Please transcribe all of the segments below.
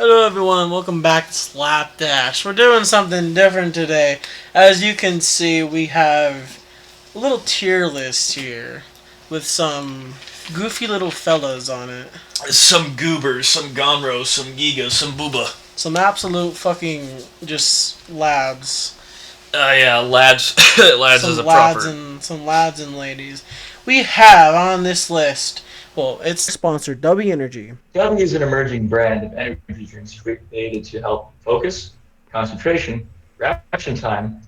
Hello everyone, welcome back to Slapdash. We're doing something different today. As you can see, we have a little tier list here with some goofy little fellas on it. Some goobers, some gonros, some gigas, some booba. Some absolute fucking just lads. Yeah, lads. Lads Some is a lads proper. and some lads and ladies. We have on this list, well, it's sponsored W Energy. W is an emerging brand of energy drinks created to help focus, concentration, reaction time,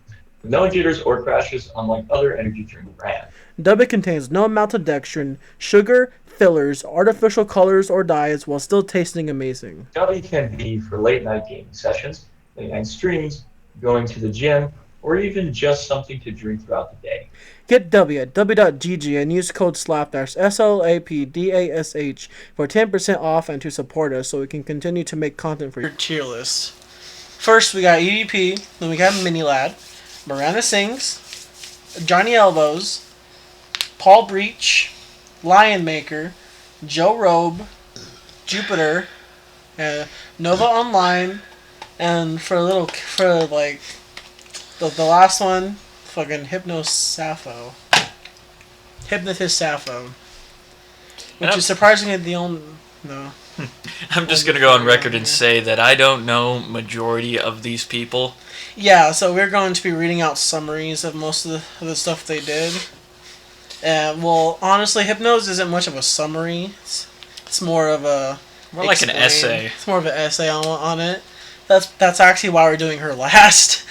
with no jitters or crashes, unlike other energy drink brands. W contains no maltodextrin, sugar, fillers, artificial colors, or dyes while still tasting amazing. W can be for late night gaming sessions, late night streams, going to the gym, or even just something to drink throughout the day. Get W at w.gg and use code SLAPDASH, SLAPDASH, for 10% off and to support us so we can continue to make content for your tier list. First, we got EDP, then we got Mini Lad, Miranda Sings, Johnny Elbows, Paul Breach, Lion Maker, Joe Robe, Jupiter, Nova Online, and for the last one, fucking Hypnotist Sappho, which is surprisingly the only. No. I'm just gonna go on record and say that I don't know majority of these people. Yeah, so we're going to be reading out summaries of most of the stuff they did. Well, honestly, Hypnose isn't much of a summary. It's more of a More like an essay. It's more of an essay on it. That's actually why we're doing her last.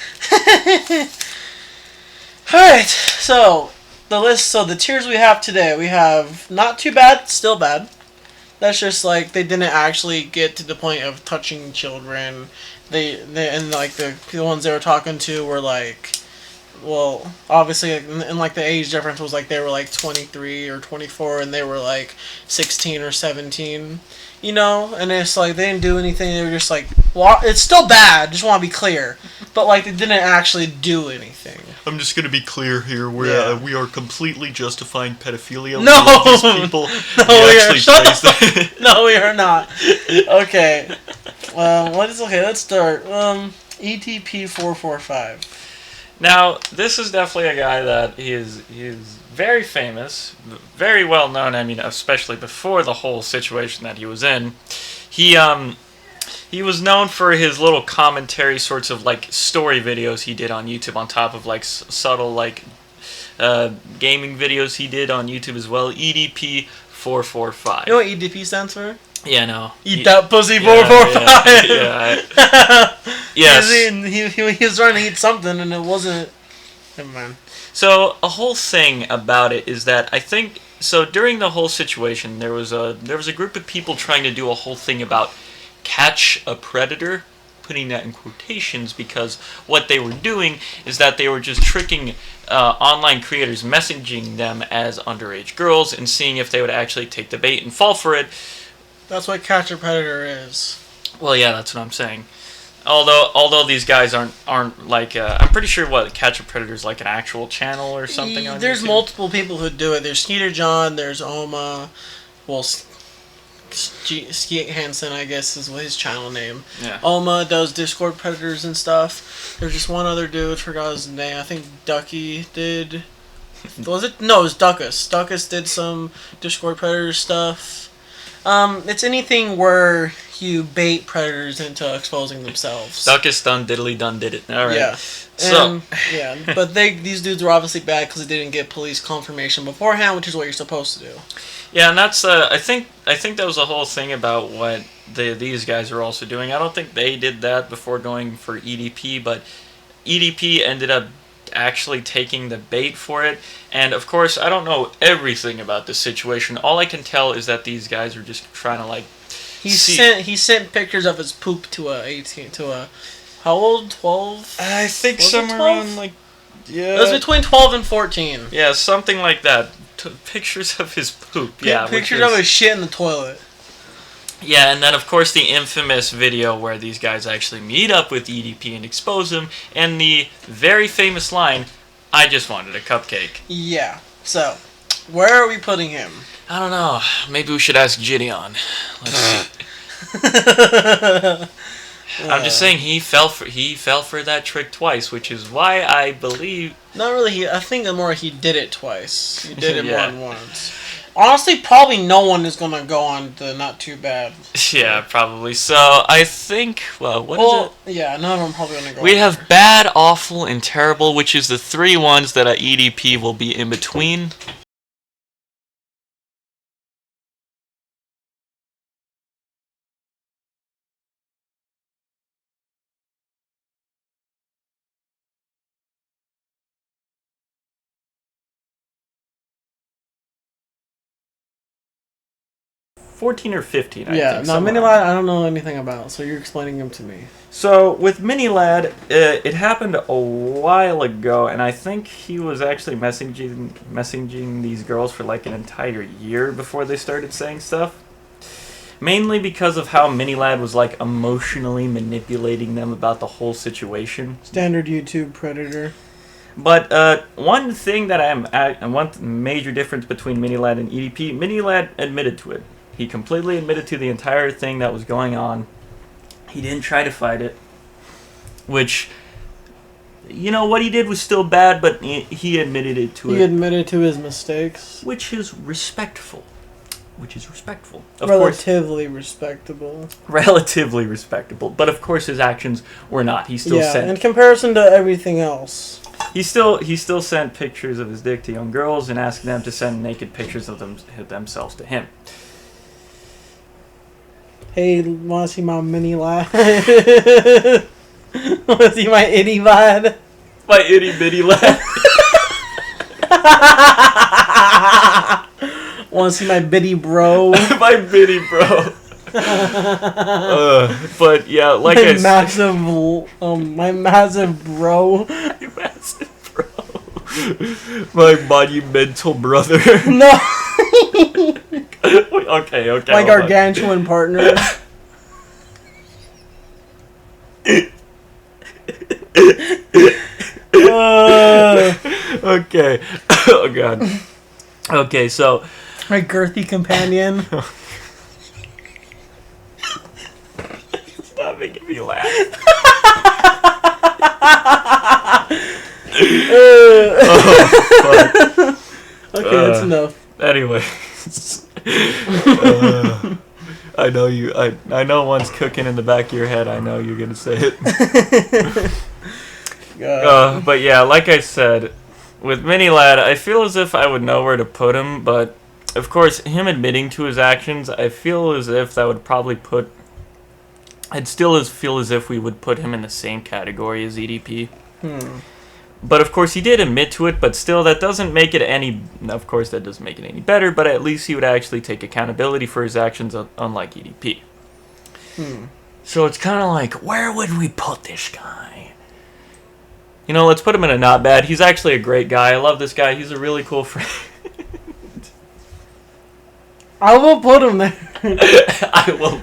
Alright, so the list. So the tiers we have today, we have not too bad, still bad. That's just like they didn't actually get to the point of touching children. They and like the ones they were talking to were like, well, obviously, and like the age difference was like they were like 23 or 24, and they were like 16 or 17. You know, and it's like they didn't do anything. They were just like, well, it's still bad. Just want to be clear, but like they didn't actually do anything. I'm just gonna be clear here. We are completely justifying pedophilia. No! With these people. No, we are. Shut up. No, we are not. Okay. Let's start. ETP 445. Now, this is definitely a guy that he is very famous, very well known. I mean, especially before the whole situation that he was in. He was known for his little commentary sorts of like story videos he did on YouTube on top of like subtle like gaming videos he did on YouTube as well. EDP 445. You know what EDP stands for? Yeah, no. Eat that pussy 445. Yes. He was trying to eat something and it wasn't. Never mind. So a whole thing about it is that I think so during the whole situation there was a group of people trying to do a whole thing about catch a predator, putting that in quotations because what they were doing is that they were just tricking online creators, messaging them as underage girls and seeing if they would actually take the bait and fall for it. That's what catch a predator is. Well, yeah, that's what I'm saying. Although these guys aren't like I'm pretty sure what Catch a Predator is like an actual channel or something. On There's YouTube. multiple people who do it. There's Skeeter John. There's Oma. Well, Skeet Hansen, I guess, is his channel name. Yeah. Oma does Discord Predators and stuff. There's just one other dude. Forgot his name. I think Ducky did. Was it? No, it was Duckus. Duckus did some Discord Predator stuff. It's anything where you bait predators into exposing themselves. Duckus done diddly done did it. All right. Yeah. So yeah, but these dudes were obviously bad because they didn't get police confirmation beforehand, which is what you're supposed to do. yeah, and that's I think that was the whole thing about what these guys are also doing. I don't think they did that before going for EDP, but EDP ended up actually taking the bait for it. And of course, I don't know everything about this situation. All I can tell is that these guys are just trying to like. He sent pictures of his poop to a how old? 12? I think Was it somewhere 12? around like yeah. It was between 12 and 14. Yeah, something like that. Pictures of his poop. Yeah, Pictures of his shit in the toilet. Yeah, and then of course the infamous video where these guys actually meet up with EDP and expose him, and the very famous line, "I just wanted a cupcake." Yeah. So, where are we putting him? I don't know. Maybe we should ask Gideon. Let's see. I'm just saying he fell for that trick twice, which is why I believe. Not really. I think the more he did it twice. He did it Yeah. more than once. Honestly, probably no one is gonna go on the not too bad. Yeah, probably. So I think. Well, what is it? Yeah, none of them are probably gonna go. We on have there. bad, awful, and terrible, which is the three ones that a EDP will be in between. $14 or $15, I Yeah, think. no, somewhere. Mini Lad, I don't know anything about, so you're explaining him to me. So with Mini Lad, it happened a while ago, and I think he was actually messaging these girls for like an entire year before they started saying stuff. Mainly because of how Mini Lad was like emotionally manipulating them about the whole situation. Standard YouTube predator. But one thing that one major difference between Mini Lad and EDP, Mini Lad admitted to it. He completely admitted to the entire thing that was going on. He didn't try to fight it, which, you know, what he did was still bad, but he admitted it to it. He admitted to his mistakes. Which is respectful. Of Relatively respectable. Relatively respectable. But of course his actions were not. He still Yeah, sent... in comparison to everything else. He still sent pictures of his dick to young girls and asked them to send naked pictures of themselves to him. Hey, wanna see my Mini Lad? Wanna see my itty lad? My itty bitty lad. Wanna see my bitty bro? My bitty bro. But yeah, like I said, my massive bro. massive bro. My monumental brother. No. Okay. My gargantuan partner. Okay. Oh god. Okay, so My girthy companion. stop making me laugh. Okay, that's enough. Anyway, I know you. I know one's cooking in the back of your head. I know you're gonna say it. But yeah, like I said, with Mini Lad, I feel as if I would know where to put him. But of course, him admitting to his actions, I feel as if that would probably put. I'd still feel as if we would put him in the same category as EDP. But of course, he did admit to it. But still, that doesn't make it any. Of course, that doesn't make it any better. But at least he would actually take accountability for his actions, unlike EDP. So it's kind of like, where would we put this guy? You know, let's put him in a not bad. He's actually a great guy. I love this guy. He's a really cool friend. I will put him there. I will.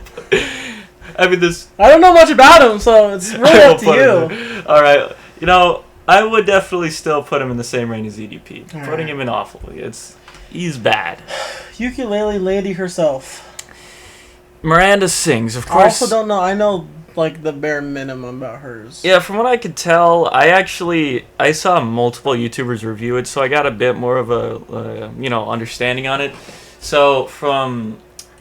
I mean, this. I don't know much about him, so it's really up to you. All right, you know, I would definitely still put him in the same range as EDP. All Putting right. him in awful. He's bad. Ukulele lady herself. Miranda sings, of I course. also don't know. I know like the bare minimum about hers. Yeah, from what I could tell, I saw multiple YouTubers review it, so I got a bit more of a understanding on it. So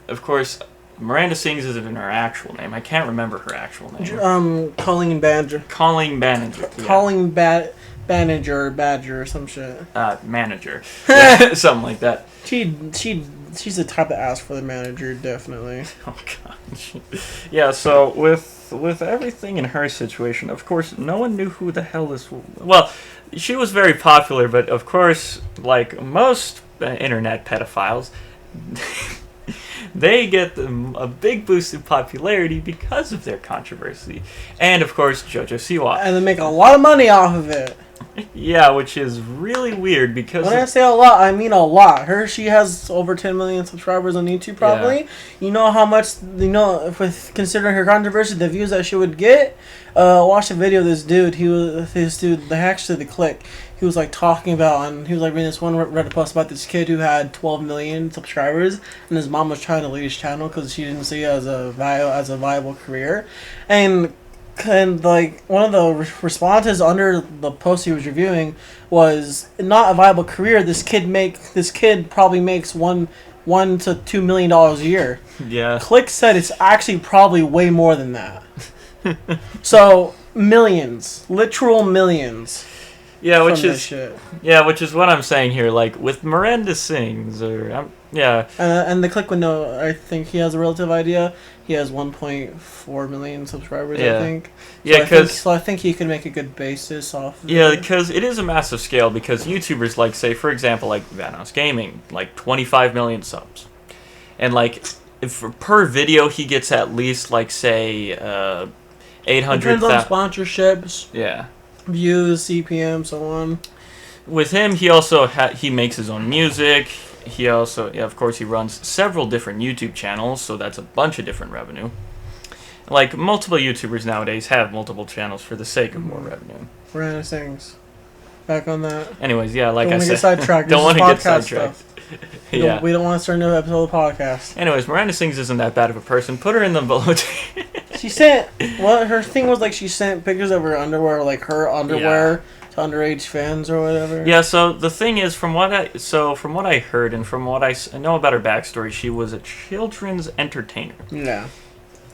of course, Miranda Sings isn't her actual name. I can't remember her actual name. Colleen Badger. Colleen Banniger. Yeah. Colleen Badger or some shit. Manager. Yeah, something like that. She's the type to ask for the manager, definitely. Oh gosh. Yeah. So with everything in her situation, of course, no one knew who the hell this was. Well, she was very popular, but of course, like most internet pedophiles, they get a big boost in popularity because of their controversy, and of course, JoJo Siwa. And they make a lot of money off of it. Yeah, which is really weird because When I say a lot, I mean a lot. She has over 10 million subscribers on YouTube, probably. Yeah. You know how much, with considering her controversy, the views that she would get. Watch a video of this dude. The Click. He was like talking about, and he was like reading this one Reddit post about this kid who had 12 million subscribers, and his mom was trying to leave his channel because she didn't see it as a viable career, and like one of the responses under the post he was reviewing was not a viable career. This kid probably makes $1 to $2 million a year. Yeah. Click said it's actually probably way more than that. So millions, literal millions. Yeah, from which this is shit. yeah, which is what I'm saying here. Like with Miranda Sings, yeah. And the Click would know. I think he has a relative idea. He has 1.4 million subscribers. Yeah. I think. Yeah, because I think he can make a good basis off of yeah, it. because it is a massive scale. Because YouTubers like, say, for example, like Vanos Gaming, like 25 million subs, and like if per video he gets at least like say 800. Depends on sponsorships, Yeah. views, CPM, so on. With him, he also he makes his own music. He also, of course, he runs several different YouTube channels, so that's a bunch of different revenue. Like, multiple YouTubers nowadays have multiple channels for the sake of more revenue. Random things. Back on that. Anyways, yeah, like Don't I want to said, get sidetracked. don't want to get sidetracked. Stuff. Yeah. We don't want to start a new episode of the podcast. Anyways, Miranda Sings isn't that bad of a person. Put her in the below. She sent, her thing was like she sent pictures of her underwear, like her underwear, to underage fans or whatever. Yeah, so the thing is, from what I heard and from what I know about her backstory, she was a children's entertainer. Yeah.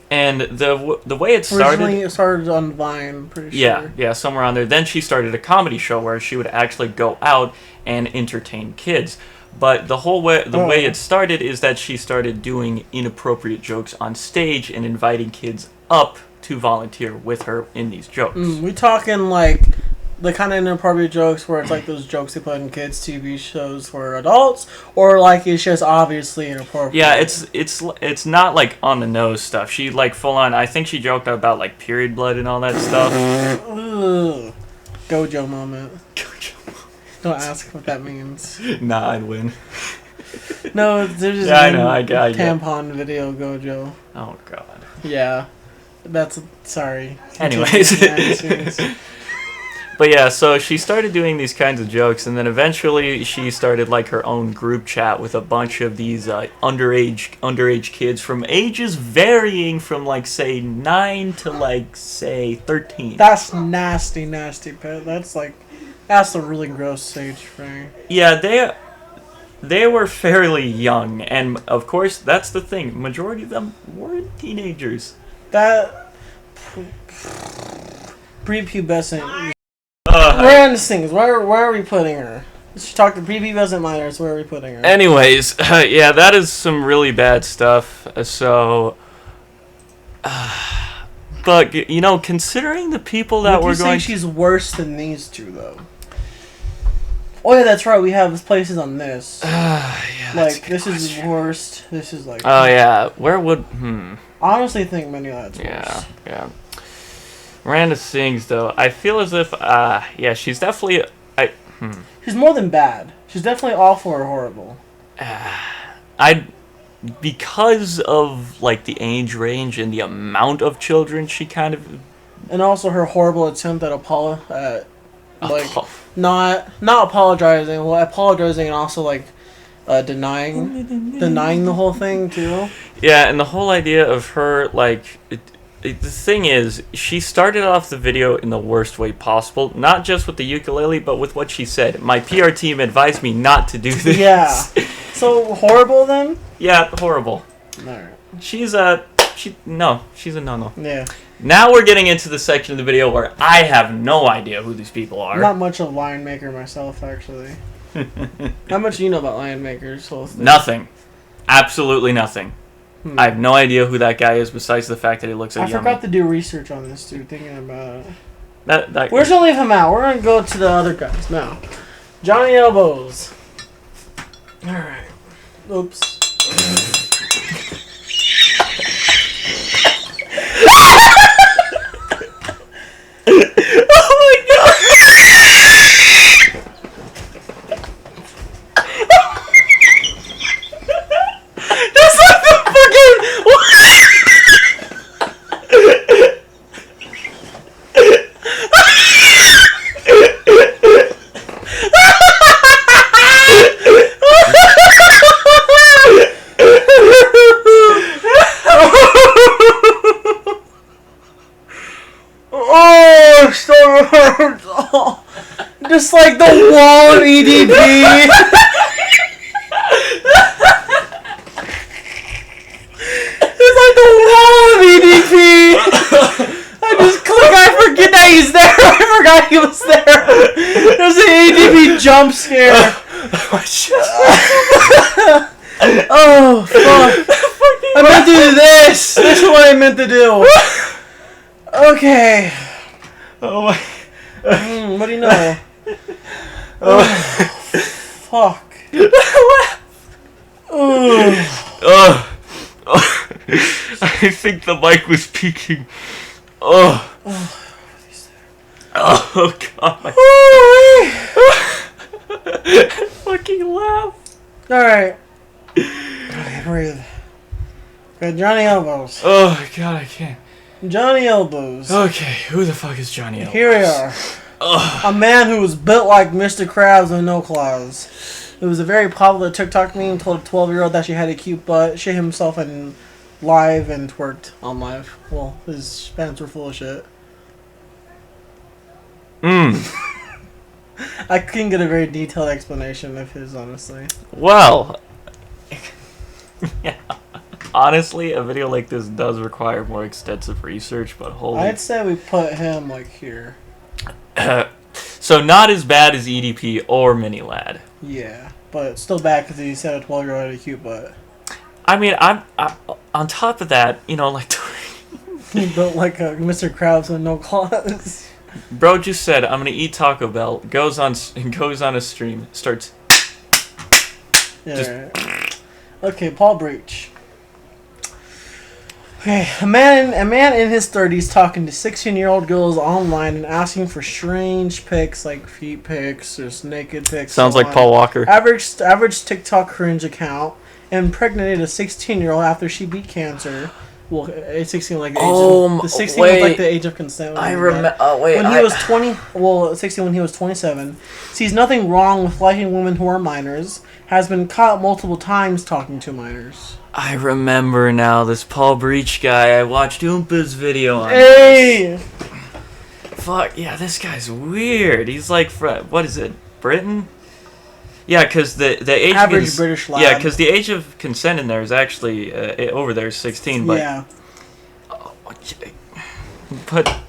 And the way it started... Originally it started on Vine, pretty sure. Yeah, somewhere on there. Then she started a comedy show where she would actually go out and entertain kids. But the way it started is that she started doing inappropriate jokes on stage and inviting kids up to volunteer with her in these jokes. We talking like the kind of inappropriate jokes where it's like those jokes they put in kids' TV shows for adults, or like it's just obviously inappropriate. Yeah, it's not like on the nose stuff. She like full on. I think she joked about like period blood and all that stuff. Ugh. Gojo moment. Don't ask what that means. Nah, I'd win. No, there's just I know. I get. tampon video Gojo. Oh God. Yeah, that's sorry. Anyways. But yeah, so she started doing these kinds of jokes, and then eventually she started like her own group chat with a bunch of these underage kids from ages varying from like say 9 to like say 13. That's nasty, Pet. That's a really gross age frame. Yeah, they were fairly young, and of course that's the thing. Majority of them were teenagers. That prepubescent. Where are the things? Where are we putting her? She talked to prepubescent minors. Where are we putting her? Anyways, yeah, that is some really bad stuff. So, but you know, considering the people that Would we're you say going, she's worse than these two though. Oh yeah, that's right. We have places on this. yeah, like this is worst. This is like. Oh yeah, where would? I honestly think many of that's worse. Yeah. Miranda Sings though, I feel as if, yeah, she's definitely. She's more than bad. She's definitely awful or horrible. Because of like the age range and the amount of children she kind of. And also her horrible attempt at not apologizing, apologizing and also like denying the whole thing too. Yeah, and the whole idea of her like the thing is, she started off the video in the worst way possible, not just with the ukulele, but with what she said. My PR team advised me not to do this. Yeah. So horrible then? Yeah, horrible. Alright. She's a no-no. Yeah. Now we're getting into the section of the video where I have no idea who these people are. I'm not much of a lion maker myself, actually. How much do you know about lion makers? Nothing. Absolutely nothing. I have no idea who that guy is besides the fact that he looks like I forgot to do research on this dude, thinking about it. We're just gonna leave him out. We're gonna go to the other guys now. Johnny Elbows. Alright. Oops. Oh my god! my stomach hurts. Oh, just like the wall of EDP. It's like the wall of EDP. I just click. I forget that he's there. I forgot he was there. There's an EDP jump scare. Oh fuck! I meant to do this. This is what I meant to do. Okay. Oh my. What do you know? Oh, fuck. Oh. I think the mic was peaking. Oh. Oh god. Fucking laugh. Alright. Okay, breathe. Got Johnny Elbows. Oh god, I can't. Johnny Elbows. Okay, who the fuck is Johnny Elbows? Here we are. Ugh. A man who was built like Mr. Krabs with no claws. It was a very popular TikTok meme. Told a 12-year-old that she had a cute butt, shit himself and live and twerked on live. Well, his pants were full of shit. I couldn't get a very detailed explanation of his, honestly. Well, yeah. Honestly, a video like this does require more extensive research, but holy... I'd say we put him, like, here. So not as bad as EDP or Mini Lad. Yeah, but still bad because he said a 12-year-old had a cute butt. I mean, I'm on top of that, you know, like... He built like a Mr. Krabs with no claws. Bro just said, I'm gonna eat Taco Bell, goes on a stream, starts... Yeah, Just- right. Okay, Paul Breach. Okay, a man in his 30s talking to 16-year-old girls online and asking for strange pics like feet pics or naked pics. Sounds so like on. Paul Walker. Average TikTok cringe account impregnated a 16-year-old after she beat cancer. Well, 16 like the age of, the 16 was like the age of consent. I remember. Wait, when he was 20, well, 16 when he was 27, sees nothing wrong with liking women who are minors. Has been caught multiple times talking to minors. I remember now. This Paul Breach guy. I watched Oompa's video on. Hey. This. Fuck yeah, this guy's weird. He's like, what is it, Britain? Yeah, because the age average British lad. Yeah, because the age of consent in there is actually over there is 16. But yeah. But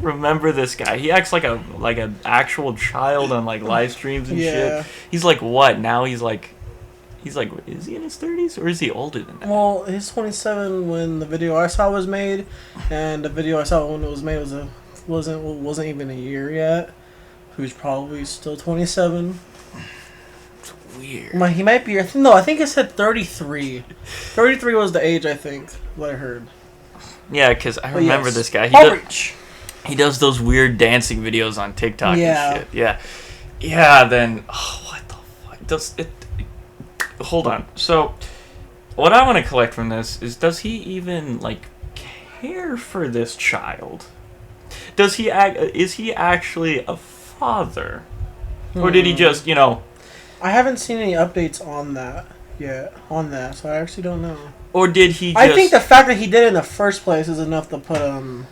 remember this guy? He acts like an actual child on like live streams and shit. He's like what now? He's like, is he in his 30s or is he older than that? Well, he's 27 when the video I saw was made, and the video I saw when it was made wasn't even a year yet. Who's probably still 27. It's weird. He might be. No, I think it said 33. 33 was the age, I think. What I heard. Yeah, because I remember this guy. He does those weird dancing videos on TikTok and shit. Yeah. Yeah, then... what the fuck? Hold on. So, what I want to collect from this is, does he even, like, care for this child? Is he actually a father? Or did he just, you know... I haven't seen any updates on that yet. So I actually don't know. Or did he just... I think the fact that he did it in the first place is enough to put him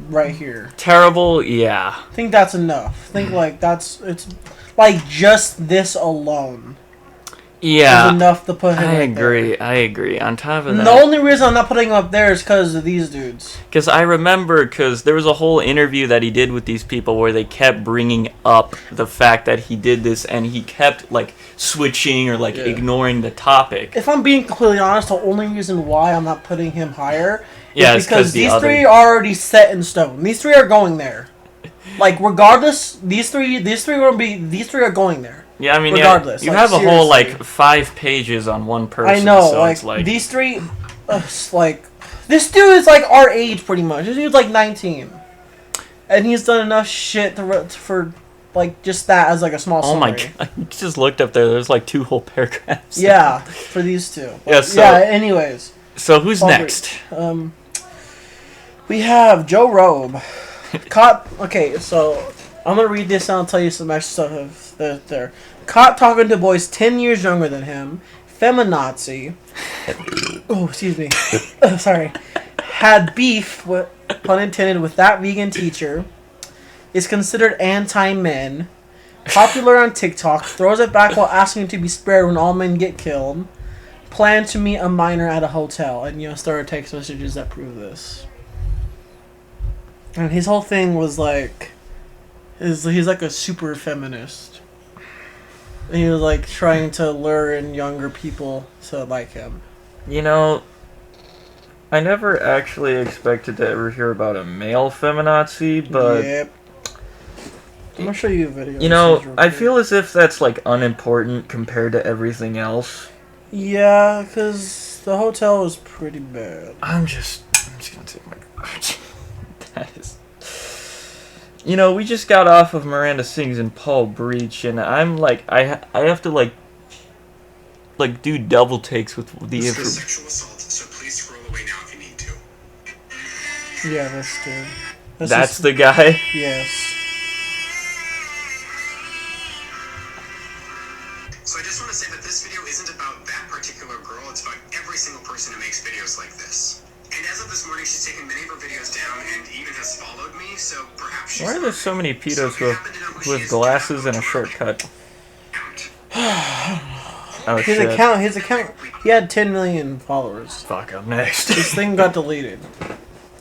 right here. Terrible, yeah. I think that's enough. I think, it's... Like, just this alone. Yeah. Is enough to put him I agree. On top of that... The only reason I'm not putting him up there is because of these dudes. Because I remember, there was a whole interview that he did with these people where they kept bringing up the fact that he did this, and he kept, like, switching or, like, ignoring the topic. If I'm being completely honest, the only reason why I'm not putting him higher is because these three are already set in stone. These three are going there. Like, regardless, these three are going there. Yeah, I mean, regardless, you have a whole, 5 pages on one person. I know, so it's like... these three, this dude is, our age, pretty much. This dude's, 19. And he's done enough shit for just that as, a small summary. Oh my god, you just looked up there, there's, 2 whole paragraphs. Yeah, for these two. Anyways. So, who's next? We have Joe Robe. Okay, so... I'm gonna read this and I'll tell you some extra stuff there. Caught talking to boys 10 years younger than him. Feminazi. Oh, excuse me. Sorry. Had beef, pun intended, with that vegan teacher. is considered anti-men, popular on TikTok, throws it back while asking to be spared when all men get killed, planned to meet a minor at a hotel, and started text messages that prove this. And his whole thing was like, he's like a super feminist. And he was like trying to lure in younger people to like him. I never actually expected to ever hear about a male feminazi, but... Yep. I'm gonna show you a video. I feel as if that's like unimportant compared to everything else. Yeah, because the hotel was pretty bad. I'm just gonna take my garbage. That is... we just got off of Miranda Sings and Paul Breach, and I'm like, I have to like do double takes with the This is information. sexual assault, so please scroll away now if you need to. Yeah, that's good. That's the guy? Yes. So I just want to say that this video isn't about that particular girl, it's about every single person who makes videos like this. And as of this morning, she's taken many of her videos down and even has followed me, so perhaps she's... Why are there so many pedos who have glasses and a shortcut? Oh, His shit. account, he had 10 million followers. Fuck, I'm next. This thing got deleted.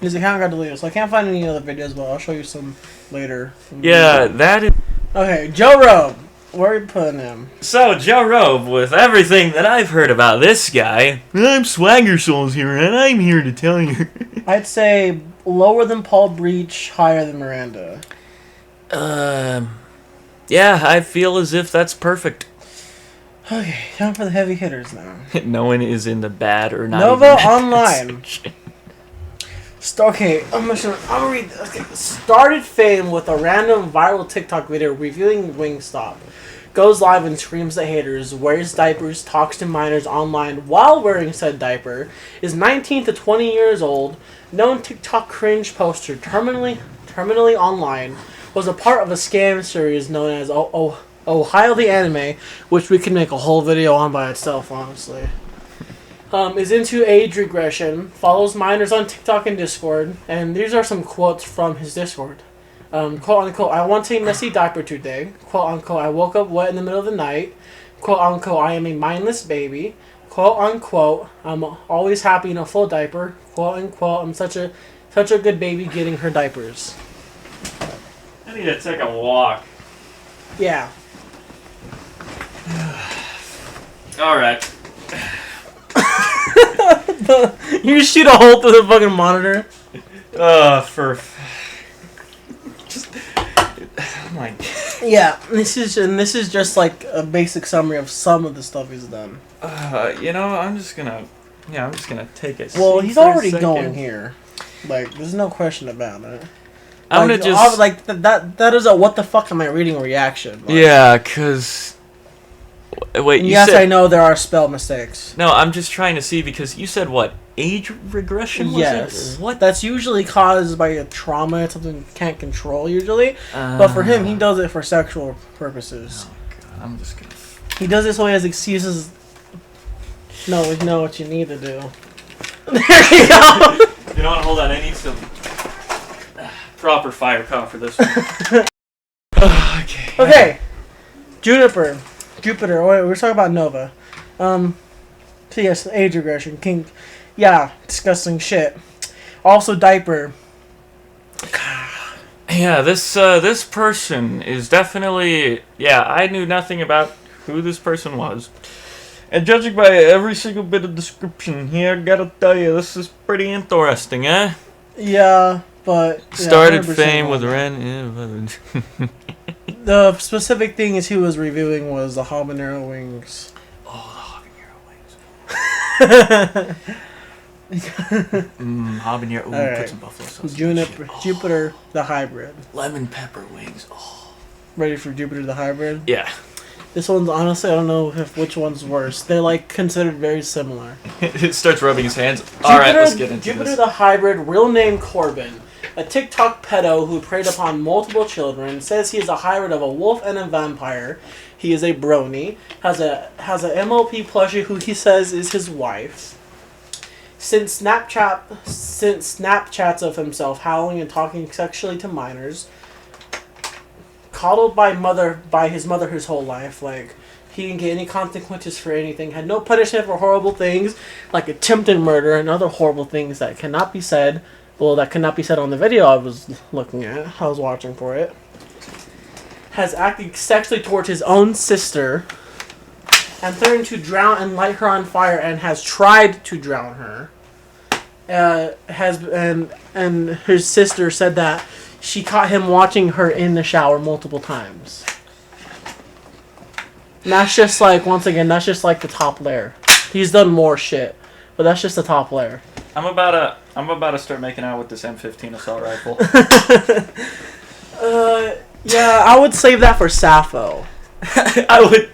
His account got deleted, so I can't find any other videos, but I'll show you some later. Yeah, that is... Okay, Joe Rogan. Where are you putting him? So, Joe Rogan, with everything that I've heard about this guy, I'm Swagger Souls here, and I'm here to tell you. I'd say lower than Paul Breach, higher than Miranda. Yeah, I feel as if that's perfect. Okay, time for the heavy hitters now. No one is in the bad or not Nova even Online. Okay, I'm gonna read this. Okay. Started fame with a random viral TikTok video reviewing Wingstop. Goes live and screams at haters, wears diapers, talks to minors online while wearing said diaper, is 19 to 20 years old, known TikTok cringe poster, terminally online, was a part of a scam series known as Ohio the Anime, which we can make a whole video on by itself, honestly. Is into age regression, follows minors on TikTok and Discord, and these are some quotes from his Discord. Quote unquote, I want a messy diaper today. Quote unquote, I woke up wet in the middle of the night. Quote unquote, I am a mindless baby. Quote unquote, I'm always happy in a full diaper. Quote unquote, I'm such a good baby getting her diapers. I need to take a walk. Yeah. Alright. You shoot a hole through the fucking monitor. Yeah, this is just like a basic summary of some of the stuff he's done. I'm just gonna take it. Well, he's already going here. Like, there's no question about it. I'm gonna just like that is a what the fuck am I reading reaction. Like, yeah, cause wait, you yes, said... I know there are spell mistakes. No, I'm just trying to see because you said what? Age regression? Was yes. It? What? That's usually caused by a trauma. It's something you can't control usually. But for him, he does it for sexual purposes. Oh God, I'm just gonna... He does it so he has excuses. No, we know what you need to do. There you go. You know what? Hold on. I need some proper fire power for this one. Okay. Okay. Jupiter. Wait, we're talking about Nova. So yes, age regression. King. Yeah, disgusting shit. Also, diaper. Yeah, this person is definitely... Yeah, I knew nothing about who this person was. And judging by every single bit of description here, I gotta tell you, this is pretty interesting, eh? Yeah, but... Yeah, Started fame with Ren... The specific thing is he was reviewing was the habanero wings. Oh, the habanero wings. Habanero. Ooh, Right. put some buffalo sauce. Jupiter the hybrid. Lemon pepper wings. Oh. Ready for Jupiter the hybrid? Yeah. This one's honestly, I don't know which one's worse. They're like considered very similar. It starts rubbing his hands. Alright, let's get into Jupiter this. the hybrid, real name Corbin. A TikTok pedo who preyed upon multiple children, says he is a hybrid of a wolf and a vampire. He is a brony, has a MOP plushie who he says is his wife. Since Snapchats of himself howling and talking sexually to minors. coddled by his mother his whole life. Like, he didn't get any consequences for anything. Had no punishment for horrible things like attempted murder and other horrible things that cannot be said. Well, that could not be said on the video I was looking at. I was watching for it. Has acted sexually towards his own sister. And threatened to drown and light her on fire, and has tried to drown her. And his sister said that she caught him watching her in the shower multiple times. And that's just like, once again, that's just like the top layer. He's done more shit, but that's just the top layer. I'm about to start making out with this M15 assault rifle. Yeah, I would save that for Sappho. I would.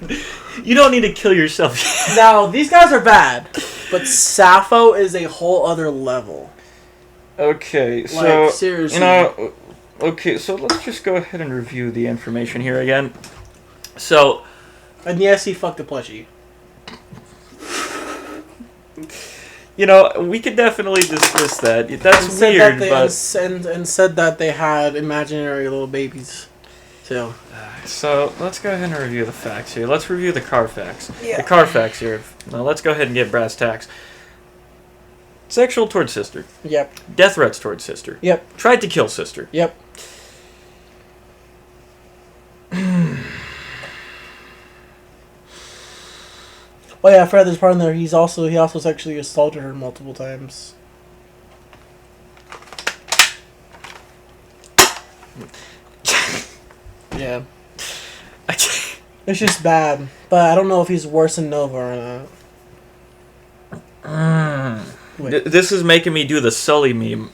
You don't need to kill yourself. Now, these guys are bad, but Sappho is a whole other level. Okay, so Like, seriously. you know, okay, so let's just go ahead and review the information here again. So, And yes, he fucked a plushie. you know, we could definitely discuss that. That's weird, but and said that they had imaginary little babies. so let's go ahead and review the facts here. Let's review the Carfax. Yeah. The Carfax here. Now let's go ahead and get brass tacks. Sexual towards sister. Yep. Death threats towards sister. Yep. Tried to kill sister. Yep. Oh yeah, I forgot this part in there. He also sexually assaulted her multiple times. Yeah. It's just bad. But I don't know if he's worse than Nova or not. Wait. This is making me do the Sully meme.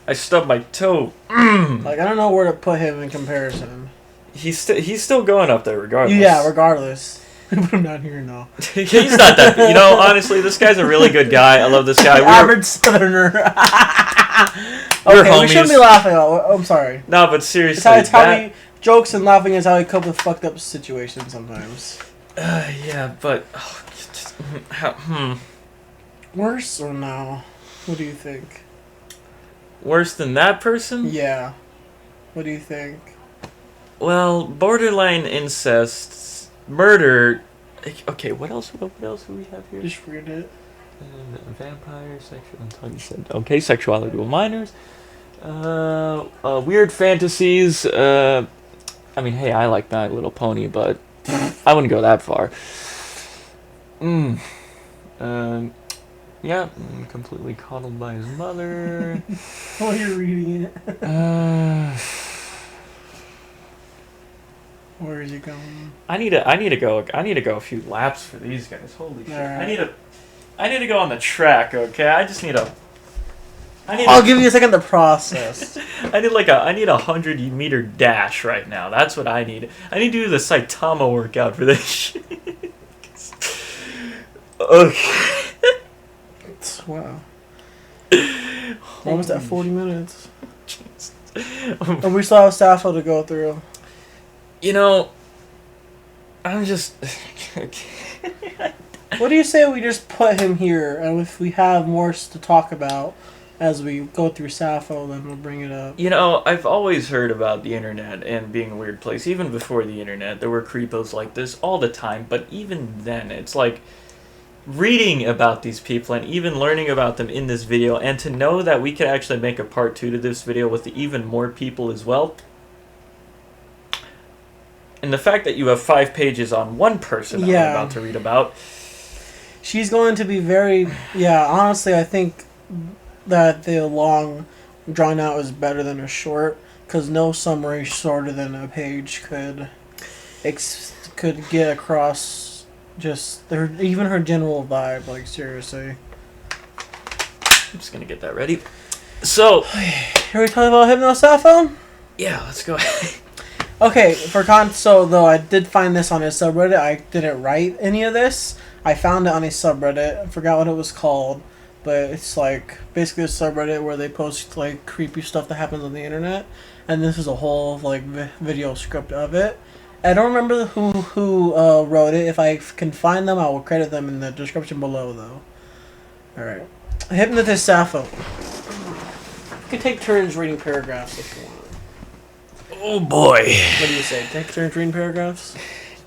I stubbed my toe. Like, I don't know where to put him in comparison. He's still going up there regardless. Yeah, regardless. But I'm not here now. He's not that. You know, honestly, this guy's a really good guy. I love this guy. Average Southerner. We're Okay, we shouldn't homies. be laughing. I'm sorry. No, but seriously, It's how we jokes and laughing is how we cope with fucked up situations sometimes. yeah, but Worse or no? What do you think? worse than that person? Yeah. What do you think? Well, borderline incest, murder. Okay, what else? What else do we have here? Just read it. Vampire, sexual intelligence. Okay, sexuality with minors. Weird fantasies. I mean, hey, I like My Little Pony, but I wouldn't go that far. Yeah, completely coddled by his mother. While you're reading it. Where is he going? I need to go a few laps for these guys. Holy shit! Alright. I need to go on the track. Okay, I'll give you a second to process. I need a 100-meter dash right now. That's what I need. I need to do the Saitama workout for this shit. Okay. Wow. We're almost at 40 minutes. And we still have Sappho to go through. You know, I'm just... What do you say we just put him here, and if we have more to talk about as we go through Sappho, then we'll bring it up. You know, I've always heard about the internet and being a weird place. Even before the internet, there were creepos like this all the time. But even then, it's like reading about these people and even learning about them in this video, and to know that we could actually make a part 2 to this video with even more people as well. And the fact that you have 5 pages on one person I'm about to read about. She's going to be very... Yeah, honestly, I think that the long drawn out is better than a short, because no summary shorter than a page could get across just even her general vibe, like, seriously. I'm just going to get that ready. So... Are we talking about Hypno Sappho? Yeah, let's go ahead. Okay, so though I did find this on a subreddit, I didn't write any of this. I found it on a subreddit. I forgot what it was called, but it's like basically a subreddit where they post like creepy stuff that happens on the internet, and this is a whole like video script of it. I don't remember who wrote it. If I can find them, I will credit them in the description below, though. All right, Hypnotist Sappho. You can take turns reading paragraphs if you want. Oh boy. What do you say? Text or green paragraphs?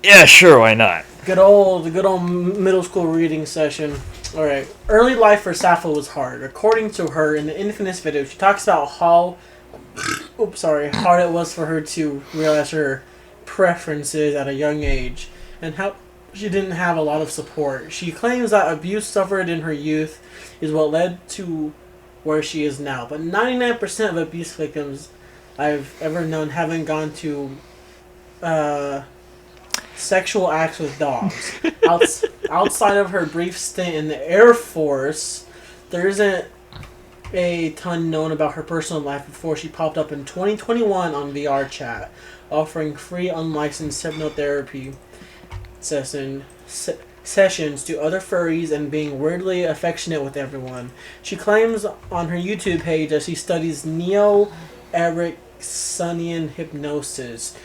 Yeah, sure, why not? Good old middle school reading session. All right. Early life for Sappho was hard. According to her, in the Infamous video, she talks about how, hard it was for her to realize her preferences at a young age, and how she didn't have a lot of support. She claims that abuse suffered in her youth is what led to where she is now. But 99% of abuse victims I've ever known haven't gone to sexual acts with dogs. Outside of her brief stint in the Air Force, there isn't a ton known about her personal life before she popped up in 2021 on VR chat, offering free unlicensed hypnotherapy sessions to other furries and being weirdly affectionate with everyone. She claims on her YouTube page that she studies neo-Ericksonian hypnosis,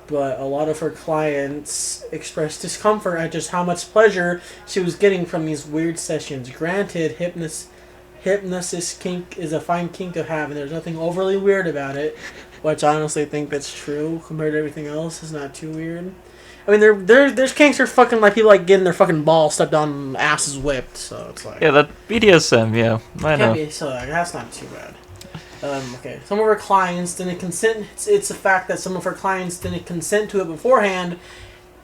but a lot of her clients expressed discomfort at just how much pleasure she was getting from these weird sessions. Granted, hypnosis kink is a fine kink to have, and there's nothing overly weird about it, which I honestly think that's true compared to everything else. It's not too weird. I mean, there's kinks that are fucking like people like getting their fucking balls stepped on and asses whipped, so it's like... Yeah, that BDSM, yeah, I know. So like, that's not too bad. Okay, some of her clients didn't consent. It's the fact that some of her clients didn't consent to it beforehand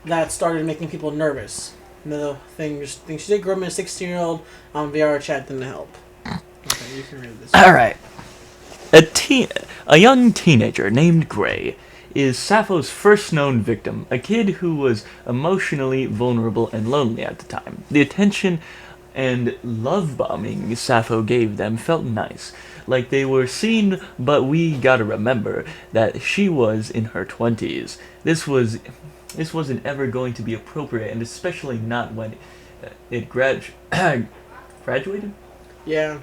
that started making people nervous. Another thing she did groom a 16-year-old on VR chat didn't help. Okay, you can read this. All right. A young teenager named Gray is Sappho's first known victim, a kid who was emotionally vulnerable and lonely at the time. The attention and love bombing Sappho gave them felt nice, like they were seen, but we gotta remember that she was in her 20s. This wasn't ever going to be appropriate, and especially not when it graduated? Yeah.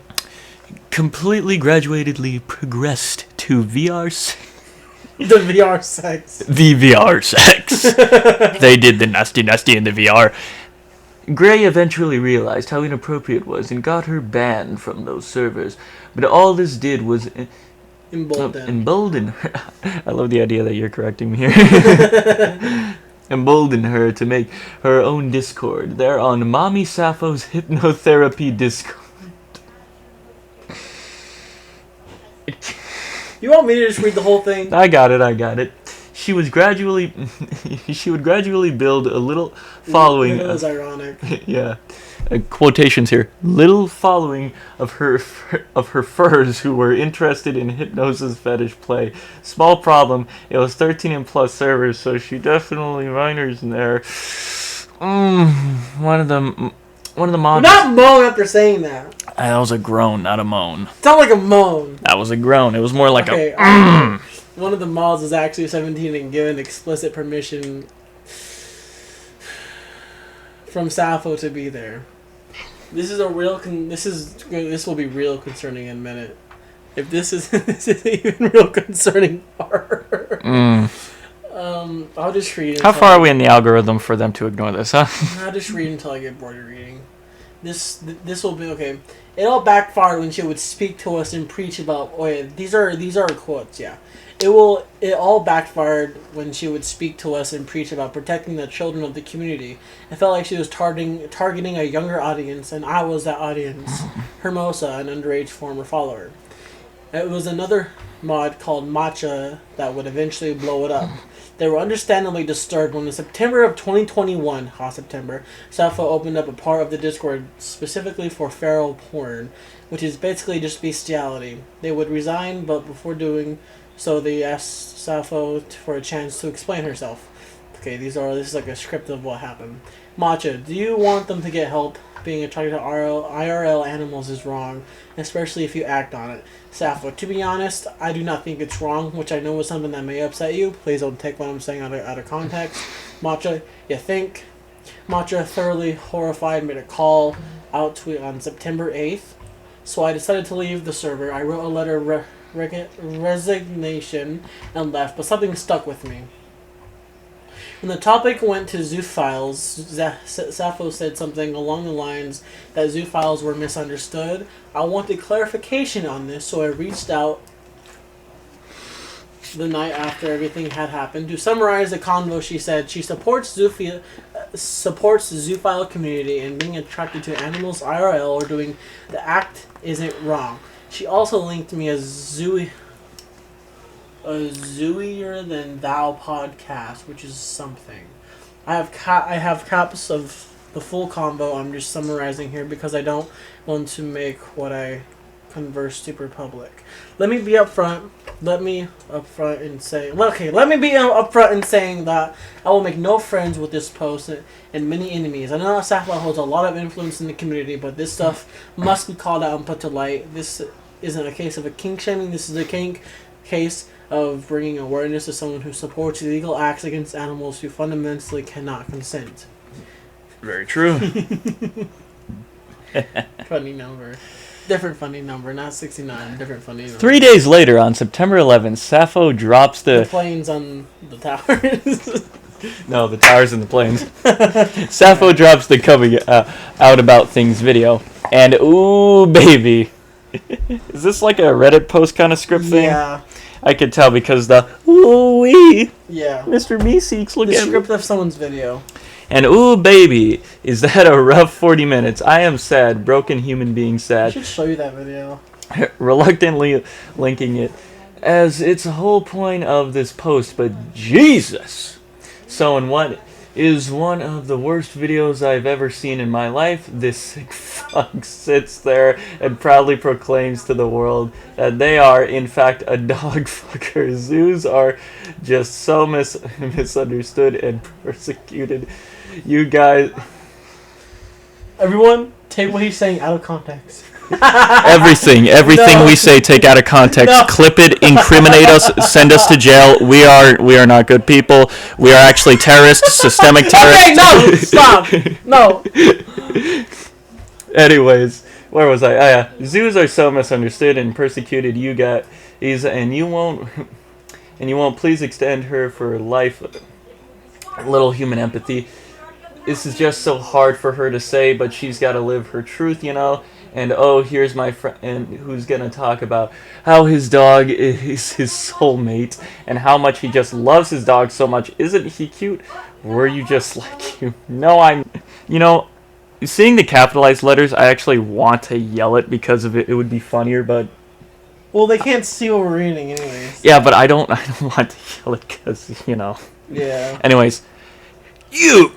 Completely graduatedly progressed to VR The VR sex. The VR sex. They did the nasty in the VR. Gray eventually realized how inappropriate it was and got her banned from those servers. But all this did was embolden her. I love the idea that you're correcting me here. Embolden her to make her own Discord. They're on Mommy Sappho's hypnotherapy Discord. You want me to just read the whole thing? I got it. She would gradually build a little following. It was ironic. Yeah, quotations here. Little following of her furs who were interested in hypnosis fetish play. Small problem. It was 13 and plus servers, so she definitely minors in there. One of the mods. Not moan after saying that. That was a groan, not a moan. Sound like a moan. That was a groan. It was more like a. One of the mods is actually 17 and given explicit permission from Sappho to be there. This is a real. This will be real concerning in a minute. If this is even real concerning for her. I'll just read. How far are we in the algorithm for them to ignore this, huh? I'll just read until I get bored of reading. This will be okay. It all backfired when she would speak to us and preach about. Oh yeah, these are quotes. Yeah, it all backfired when she would speak to us and preach about protecting the children of the community. I felt like she was targeting a younger audience, and I was that audience. Hermosa, an underage former follower. It was another mod called Matcha that would eventually blow it up. They were understandably disturbed when in September of 2021, Sappho opened up a part of the Discord specifically for feral porn, which is basically just bestiality. They would resign, but before doing so, they asked Sappho for a chance to explain herself. Okay, this is like a script of what happened. Matcha, do you want them to get help? Being attracted to IRL animals is wrong, especially if you act on it. Sappho, to be honest, I do not think it's wrong, which I know is something that may upset you. Please don't take what I'm saying out of context. Matcha, you think? Matcha, thoroughly horrified, made a call out tweet on September 8th. So I decided to leave the server. I wrote a letter of resignation and left, but something stuck with me. When the topic went to zoophiles, Sappho said something along the lines that zoophiles were misunderstood. I wanted clarification on this, so I reached out the night after everything had happened. To summarize the convo, she said she supports the zoophile community and being attracted to animals IRL or doing the act isn't wrong. She also linked me a zooier than thou podcast, which is something. I have caps of the full combo. I'm just summarizing here because I don't want to make what I converse super public. Let me be upfront in saying that I will make no friends with this post and many enemies. I know that Sapphire holds a lot of influence in the community, but this stuff must be called out and put to light. This isn't a case of a kink shaming. This is a case of bringing awareness to someone who supports illegal acts against animals who fundamentally cannot consent. Very true. Funny number. Different funny number, not 69. Different funny number. 3 days later, on September 11th, Sappho drops the planes on the towers. No, the towers and the planes. Sappho drops the coming out about things video. And ooh, baby. Is this like a Reddit post kind of script thing? Yeah. I could tell because the ooh-wee. Yeah. Mr. Meeseeks, look the at script of someone's video. And ooh, baby, is that a rough 40 minutes? I am sad, broken human being I sad. should show you that video. Reluctantly linking it, as it's the whole point of this post, but Jesus! So in what is one of the worst videos I've ever seen in my life, this sick fuck sits there and proudly proclaims to the world that they are, in fact, a dog fucker. Zoos are just so misunderstood and persecuted. You guys... Everyone, take what he's saying out of context. Everything No. we say, take out of context. No. Clip it, incriminate us, send us to jail. We are not good people. We are actually terrorists, systemic terrorists. Okay, no, stop. No. Anyways, where was I? Zoos are so misunderstood and persecuted. You got and you won't please extend her for life. A little human empathy. This is just so hard for her to say, but she's got to live her truth, you know. And oh, here's my friend who's gonna talk about how his dog is his soulmate and how much he just loves his dog so much. Isn't he cute? Were you just like you? No, seeing the capitalized letters, I actually want to yell it because of it. It would be funnier, but well, they can't see what we're reading, anyways. Yeah, but I don't want to yell it because Yeah. Anyways, you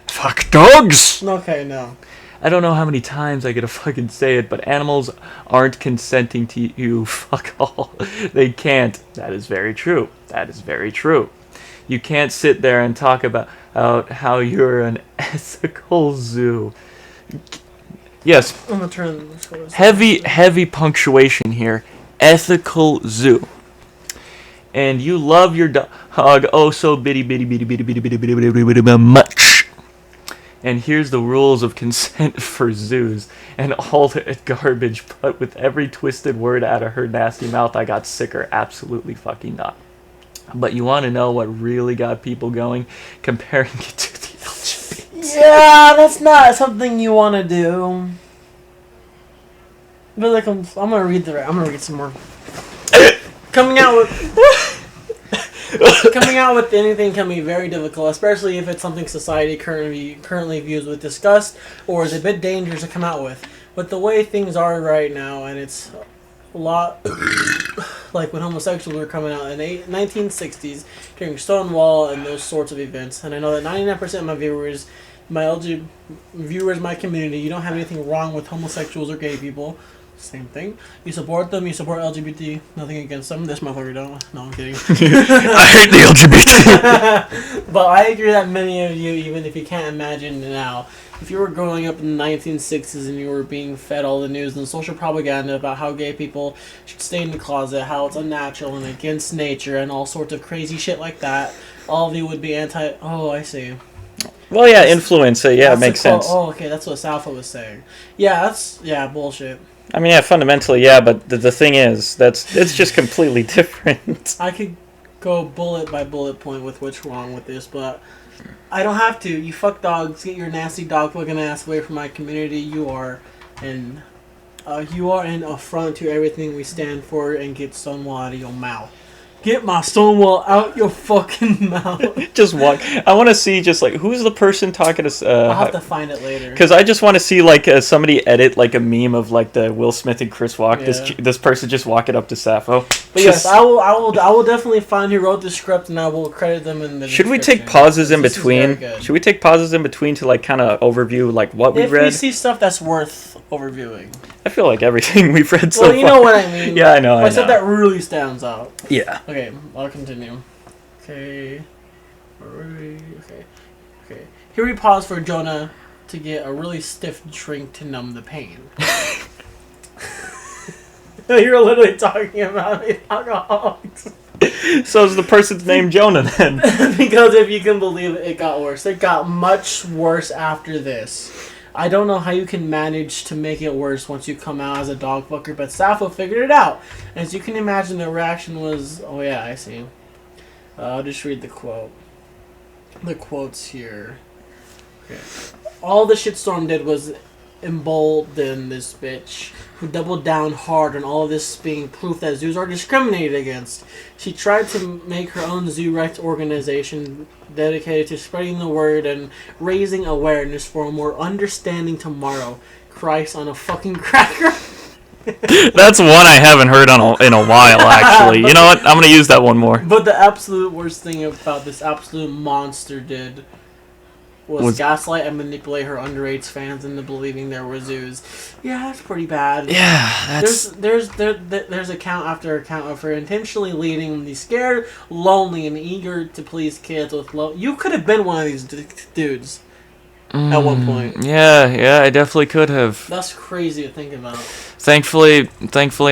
fuck dogs. Okay, no. I don't know how many times I gotta fucking say it, but animals aren't consenting to you. Fuck all. They can't. That is very true. That is very true. You can't sit there and talk about how you're an ethical zoo. Yes. I'm gonna turn this. Heavy punctuation here. Ethical zoo. And you love your dog oh so bitty much. And here's the rules of consent for zoos and all the garbage, but with every twisted word out of her nasty mouth, I got sicker. Absolutely fucking not. But you want to know what really got people going? Comparing it to the LGBT. Yeah, that's not something you want to do. But like, I'm gonna read some more. Coming out with anything can be very difficult, especially if it's something society currently views with disgust or is a bit dangerous to come out with. But the way things are right now, and it's a lot like when homosexuals were coming out in the 1960s during Stonewall and those sorts of events. And I know that 99% of my viewers, my community, you don't have anything wrong with homosexuals or gay people. Same thing. You support them, you support LGBT, nothing against them. This motherfucker don't. No, I'm kidding. I hate the LGBT. But I agree that many of you, even if you can't imagine now, if you were growing up in the 1960s and you were being fed all the news and social propaganda about how gay people should stay in the closet, how it's unnatural and against nature and all sorts of crazy shit like that, all of you would be anti... Oh, I see. Well, yeah, influence. Yeah, it makes sense. Oh, okay, that's what Salfa was saying. Yeah, bullshit. I mean, yeah, fundamentally, yeah, but the thing is, it's just completely different. I could go bullet by bullet point with what's wrong with this, but I don't have to. You fuck dogs, get your nasty dog fucking ass away from my community. You are an affront to everything we stand for, and get Stonewall out of your mouth. Get my Stonewall out your fucking mouth. Just walk. I want to see just like who's the person talking to. I'll have to find it later. Because I just want to see like somebody edit like a meme of like the Will Smith and Chris Rock. Yeah. This person just walking up to Sappho. But yes, I will definitely find who wrote the script, and I will credit them in the. Should we description. take pauses in This is very between? good. Should we take pauses in between to like kind of overview like what we If read? we see stuff that's worth overviewing. I feel like everything we've read so Well, far. you know what I mean. Yeah, I know. I Stuff know. that really stands out. Yeah. Okay, I'll continue. Okay. Okay. Here we pause for Jonah to get a really stiff drink to numb the pain. You're literally talking about alcoholics. So is the person's name Jonah then? Because if you can believe it, it got worse. It got much worse after this. I don't know how you can manage to make it worse once you come out as a dog fucker, but Sappho figured it out. As you can imagine, the reaction was, oh yeah, I see. I'll just read the quote. The quotes here. Okay. All the shitstorm did was embolden this bitch, who doubled down hard on all of this being proof that zoos are discriminated against. She tried to make her own zoo rights organization dedicated to spreading the word and raising awareness for a more understanding tomorrow. Christ on a fucking cracker. That's one I haven't heard in a while, actually. You know what? I'm going to use that one more. But the absolute worst thing about this absolute monster did was gaslight and manipulate her underage fans into believing there were zoos. Yeah, that's pretty bad. Yeah, that's... There's account after account of her intentionally leading them to be scared, lonely, and eager to please kids with love. You could have been one of these dudes at one point. Yeah, I definitely could have. That's crazy to think about. Thankfully,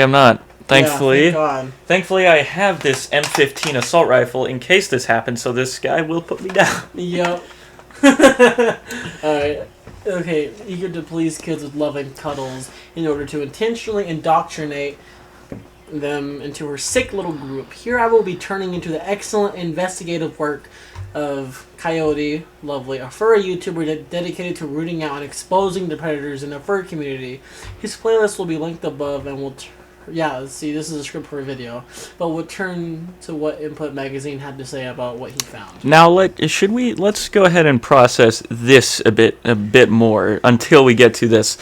I'm not. Yeah, thank God. Thankfully, I have this M15 assault rifle in case this happens, so this guy will put me down. Yep. Alright. Okay, eager to please kids with love and cuddles in order to intentionally indoctrinate them into her sick little group. Here I will be turning into the excellent investigative work of Coyote Lovely, a furry YouTuber dedicated to rooting out and exposing the predators in the fur community. His playlist will be linked above and will... Yeah, see, this is a script for a video, but we'll turn to what Input Magazine had to say about what he found. Now, let's go ahead and process this a bit more until we get to this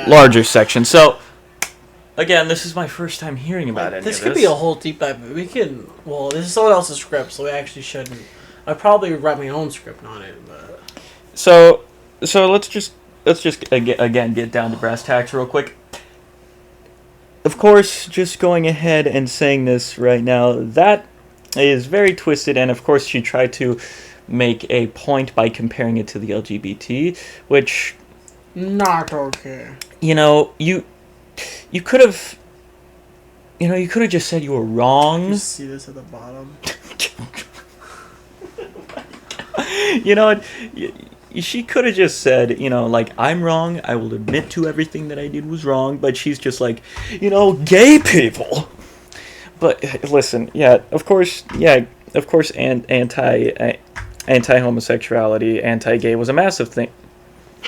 larger section. So, again, this is my first time hearing about it. This could be a whole deep dive. Well, this is someone else's script, so we actually shouldn't. I'd probably write my own script on it, but... So let's just again get down to brass tacks real quick. Of course, just going ahead and saying this right now, that is very twisted, and of course she tried to make a point by comparing it to the LGBT, which... Not okay. You could have... you could have just said you were wrong. You see this at the bottom? You know what? She could have just said, like, I'm wrong, I will admit to everything that I did was wrong, but she's just like, gay people. But, listen, of course, anti-homosexuality, anti-gay was a massive thing.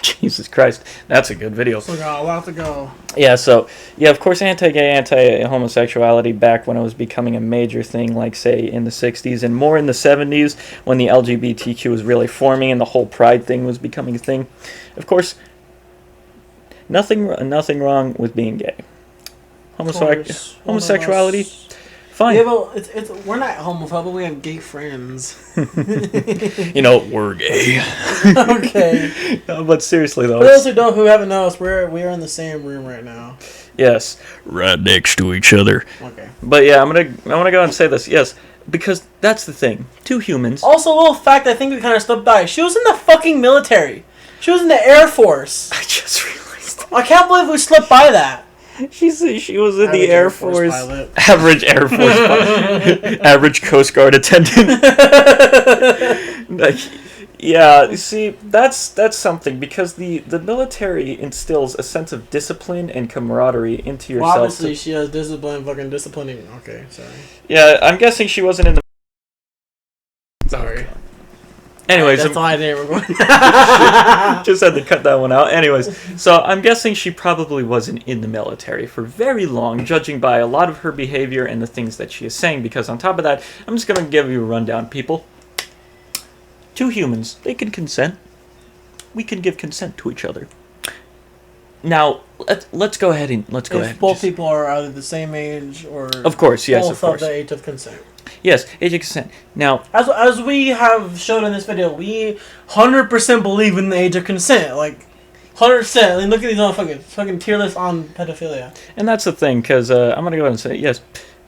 Jesus Christ, that's a good video. So we got a lot to go. Of course, anti-gay, anti-homosexuality back when it was becoming a major thing, like, say, in the 60s and more in the 70s, when the LGBTQ was really forming and the whole pride thing was becoming a thing. Of course, nothing wrong with being gay. Homosexuality, fine. Yeah, well, we're not homophobic, we have gay friends. We're gay. Okay. No, but seriously, though. For those who haven't noticed, we are in the same room right now. Yes, right next to each other. Okay. But yeah, I'm gonna go and say this. Yes, because that's the thing. Two humans. Also, a little fact I think we kind of slipped by. She was in the fucking military. She was in the Air Force. I just realized that. I can't believe we slipped by that. She was in the Air Force. Pilot. Average Air Force pilot. Average Coast Guard attendant. Yeah, see, that's something, because the military instills a sense of discipline and camaraderie into yourself. Well, obviously, she has fucking disciplining. Okay, sorry. Yeah, I'm guessing she wasn't in the... Sorry. Anyways, That's why I didn't record. just had to cut that one out. Anyways, so I'm guessing she probably wasn't in the military for very long, judging by a lot of her behavior and the things that she is saying, because on top of that, I'm just going to give you a rundown, people. 2 humans, they can consent. We can give consent to each other. Now, let's go ahead and If both people are either the same age or of course, yes, both of course. the age of consent. Yes, age of consent. Now, As we have shown in this video, we 100% believe in the age of consent. Like, 100%. Like, look at these motherfuckers. Fucking tier list on pedophilia. and that's the thing, because I'm going to go ahead and say, yes,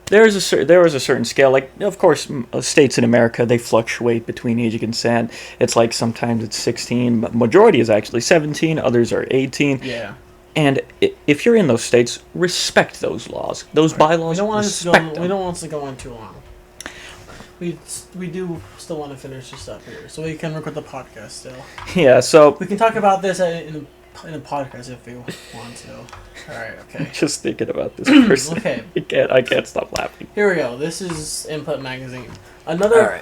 there was a certain scale. Like, of course, states in America, they fluctuate between age of consent. It's like sometimes it's 16, but majority is actually 17, others are 18. Yeah. And if you're in those states, respect those laws, those bylaws. We don't want us to go on too long. We do still want to finish this up here, so we can record the podcast still. Yeah, so We can talk about this in a podcast if we want to. All right, okay. just thinking about this person. Okay. I can't stop laughing. Here we go. This is Input Magazine. Another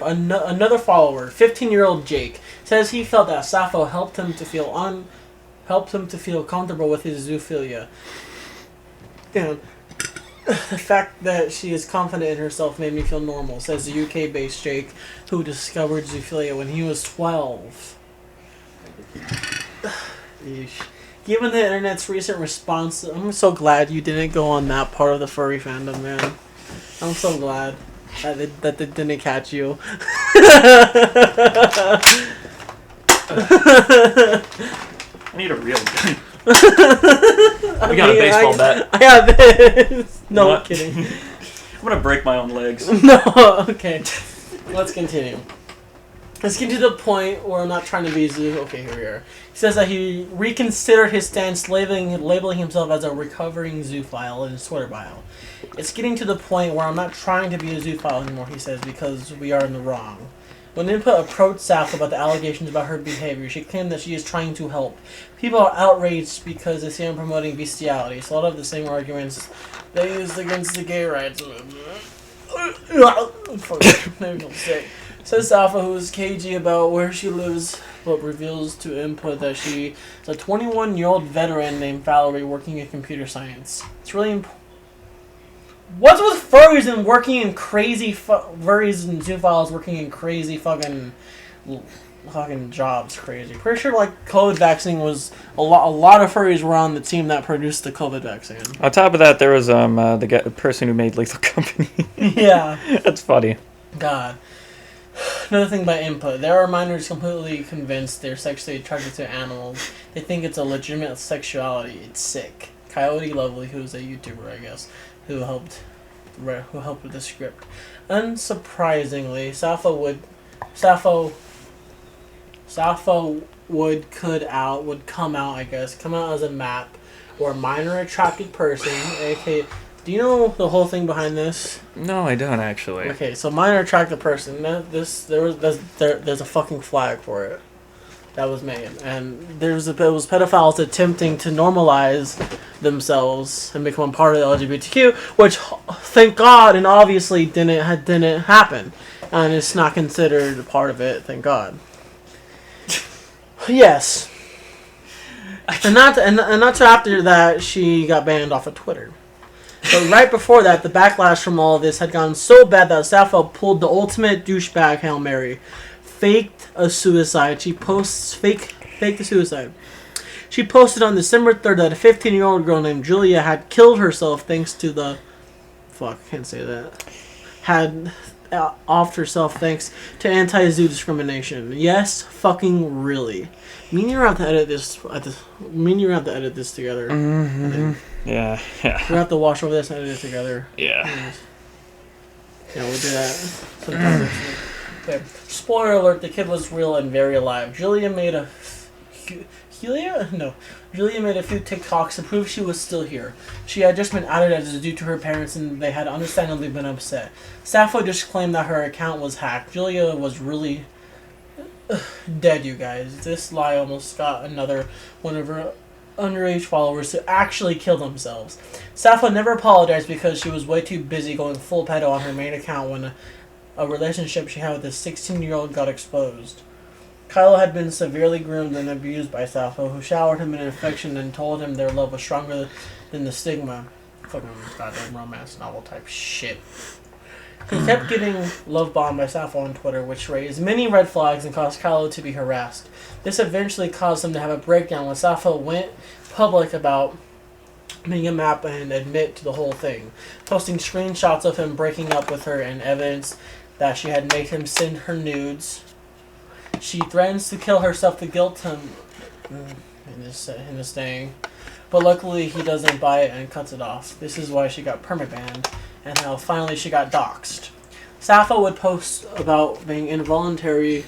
follower, 15-year-old Jake, says he felt that Sappho helped him to feel comfortable with his zoophilia. And the fact that she is confident in herself made me feel normal, says the UK-based Jake, who discovered zoophilia when he was 12. Yeesh. Given the internet's recent response, I'm so glad you didn't go on that part of the furry fandom, man. I'm so glad that they didn't catch you. I need a real gun. We got a baseball bat. I have this. No What? kidding. I'm gonna break my own legs. No, okay. Let's continue. Let's get to the point where I'm not trying to be okay, here we are. He says that he reconsidered his stance, labeling himself as a recovering zoophile in his Twitter bio. It's getting to the point where I'm not trying to be a zoophile anymore, he says, because we are in the wrong. When Input approached Sappho about the allegations about her behavior, she claimed that she is trying to help. People are outraged because they see him promoting bestiality. So a lot of the same arguments they used against the gay rights movement. Maybe I'm sick. Says Sappho, who is cagey about where she lives, but reveals to Input that she is a 21-year-old veteran named Valerie working in computer science. It's really important. What's with furries and working in crazy furries and zoophiles working in crazy fucking jobs? Crazy. Pretty sure like COVID vaccine was a lot of furries were on the team that produced the COVID vaccine. On top of that, there was the person who made Lethal Company. Yeah. That's funny. God. Another thing by Input. There are minors completely convinced they're sexually attracted to animals. They think it's a legitimate sexuality. It's sick. Coyote Lovely, who's a YouTuber, I guess, who helped with the script. Unsurprisingly, Sappho would come out as a map or minor attracted person, aka. Do you know the whole thing behind this? No, I don't actually. Okay, so minor attracted person. There's a fucking flag for it that was made, and it was pedophiles attempting to normalize themselves and become a part of the LGBTQ, which thank God and obviously didn't happen, and it's not considered a part of it. Thank God. Yes. And not until after that she got banned off of Twitter. But right before that, the backlash from all of this had gone so bad that Sappho pulled the ultimate douchebag Hail Mary. Faked a suicide. She faked the suicide. She posted on December 3rd that a 15-year-old girl named Julia had killed herself thanks to the... Fuck, I can't say that. Had offed herself thanks to anti-zoo discrimination. Yes, fucking really. Me and you have to edit this. Together. Mm-hmm. Yeah. We have to wash over this and edit it together. Yeah. Yeah, we'll do that. Sometime. Okay. Spoiler alert: the kid was real and very alive. Julia made a few TikToks to prove she was still here. She had just been outed as due to her parents, and they had understandably been upset. Sappho just claimed that her account was hacked. Julia was really dead, you guys. This lie almost got another one of her underage followers to actually kill themselves. Sappho never apologized because she was way too busy going full pedo on her main account when a relationship she had with a 16-year-old got exposed. Kylo had been severely groomed and abused by Sappho, who showered him in affection and told him their love was stronger than the stigma. Fucking goddamn romance novel type shit. He kept getting love bombed by Sappho on Twitter, which raised many red flags and caused Kylo to be harassed. This eventually caused him to have a breakdown when Sappho went public about being a map and admit to the whole thing, posting screenshots of him breaking up with her and evidence that she had made him send her nudes. She threatens to kill herself to guilt him in this thing, but luckily he doesn't buy it and cuts it off. This is why she got permabanned, and how finally she got doxxed. Sappho would post about being involuntarily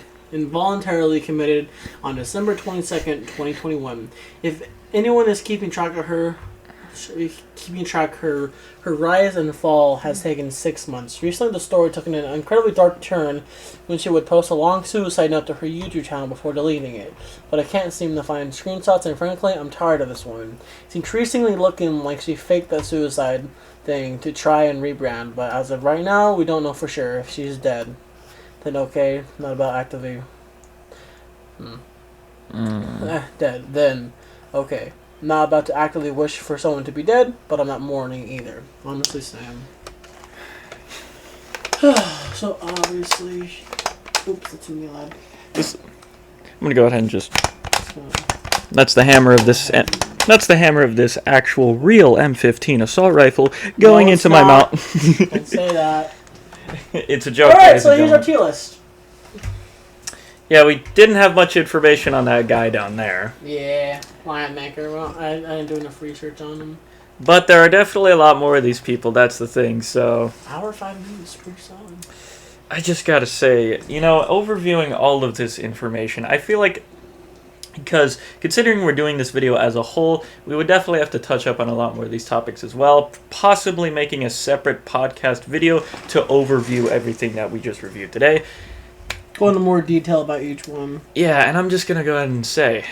committed on December 22nd, 2021. If anyone is keeping track, her rise and fall has taken 6 months. Recently, the story took an incredibly dark turn when she would post a long suicide note to her YouTube channel before deleting it. But I can't seem to find screenshots, and frankly, I'm tired of this woman. It's increasingly looking like she faked that suicide thing to try and rebrand, but as of right now, we don't know for sure. If she's dead, then okay, not about actively dead, then okay. Not about to actively wish for someone to be dead, but I'm not mourning either. Honestly, Sam. So obviously, oops, that's me loud. I'm gonna go ahead and just. That's the hammer of this. That's the hammer of this actual real M15 assault rifle going into my mouth. Don't say that. It's a joke. Alright, so here's our tier list. Yeah, we didn't have much information on that guy down there. Yeah, Lion Maker. Well, I didn't do enough research on him. But there are definitely a lot more of these people, that's the thing, so. Hour 5 minutes, pretty solid. I just gotta say, overviewing all of this information, I feel like, because considering we're doing this video as a whole, we would definitely have to touch up on a lot more of these topics as well, possibly making a separate podcast video to overview everything that we just reviewed today. Go into more detail about each one. Yeah, and I'm just gonna go ahead and say,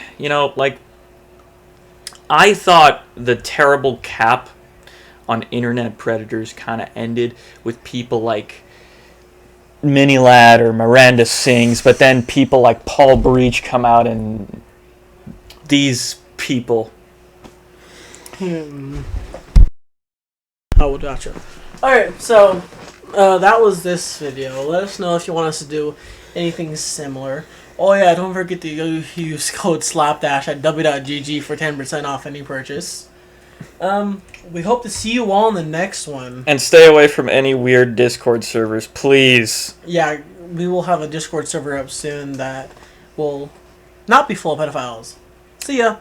I thought the terrible cap on internet predators kind of ended with people like Minilad or Miranda Sings, but then people like Paul Breach come out and these people. Oh, gotcha. Alright, so that was this video. Let us know if you want us to do anything similar. Oh yeah, don't forget to use code SLAPDASH at w.gg for 10% off any purchase. We hope to see you all in the next one. And stay away from any weird Discord servers, please. Yeah, we will have a Discord server up soon that will not be full of pedophiles. See ya!